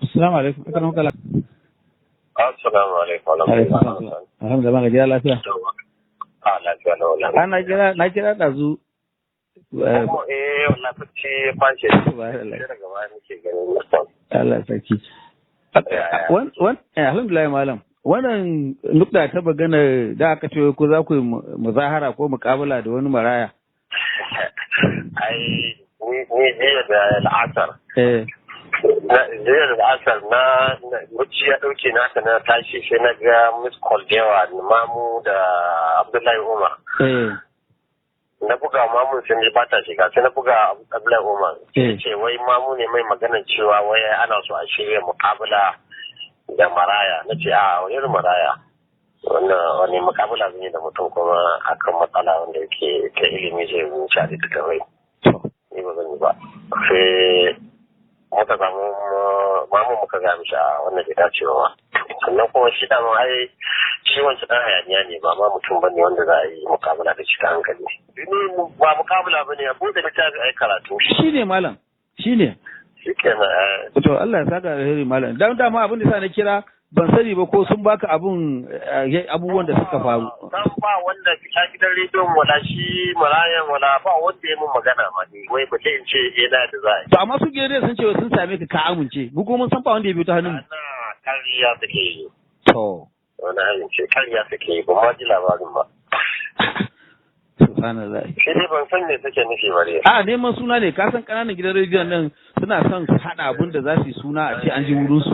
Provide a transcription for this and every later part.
Assalamu alaikum. Aka nan kala. Assalamu alaikum. Alhamdulillah ga jiya lafiya. Lafiya na wala. Na kira da zu. Wannan fice fashe. Daga baya muke ganin Allah sarki. Alhamdulillah malam. Wannan nukta ta bagana da aka ce ko za ku yi muzahara ko muƙabala da wani maraya. Ai ni jiya da al'asar. Jiya da al'asar na wuce ya ɗauke naka na tashi sai na ga miss call da yawa Mamu da Abdullahi Umar. Na buga Mamu sai ne bata shiga sai na buga Abdullahi Umar. Ce wai Mamu ne mai magana cewa wai ana so a shirya muƙabala da maraya. Na ce a wani maraya. Wannan wani muƙabala zan yi da mutum kuma akan matsala wanda yake ta ilimi zai wuce a duka kawai. Ni ba zan yi ba. Sai muka samu Mamu muka ga mishi a wannan gida cewa sannan kuma shi dama ai shi wancan ɗan hayaniya ne ba ma mutum bane wanda za a yi muƙabala da shi ta hankali. Ni ba muƙabala bane a buɗe littafi ai karatu. Shi ne malam. Shi ne. Shi kenan. To Allah ya saka alheri malam. Dan dama abin da sa na kira ban sani ba ko sun baka abubuwan da suka faru. Dan ba wanda fita gidan rediyon wala shi marayan wala ba wanda ya mun magana ma ne wai ba in ce na da za a yi. To amma su gidan sun ce sun same ka amince. Mu kuma mun san ba wanda ya biyo ta hannun mu. Kariya suke yi. To. Wani hanyar ce kariya suke yi ba ma ji labarin ba. Subhanallah. Shi ne ban san me suke nufi ba ne. A neman suna ne ka san ƙananan gidan rediyon nan suna son su haɗa abin da za su yi suna a ce an ji wurin su.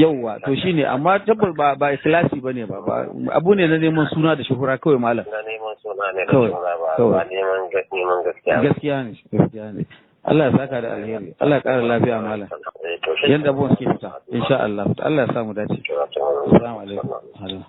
Yawwa to shine amma tabbas ba ikhlasi bane ba abu ne na neman suna da shuhura kawai malam. Na neman suna ne da shuhura ba neman gaskiya. Gaskiya ne. Allah ya saka da alheri. Allah ya ƙara lafiya malam. Yanda abubuwan suke fita insha Allah. Allah ya samu dace. Assalamu alaikum.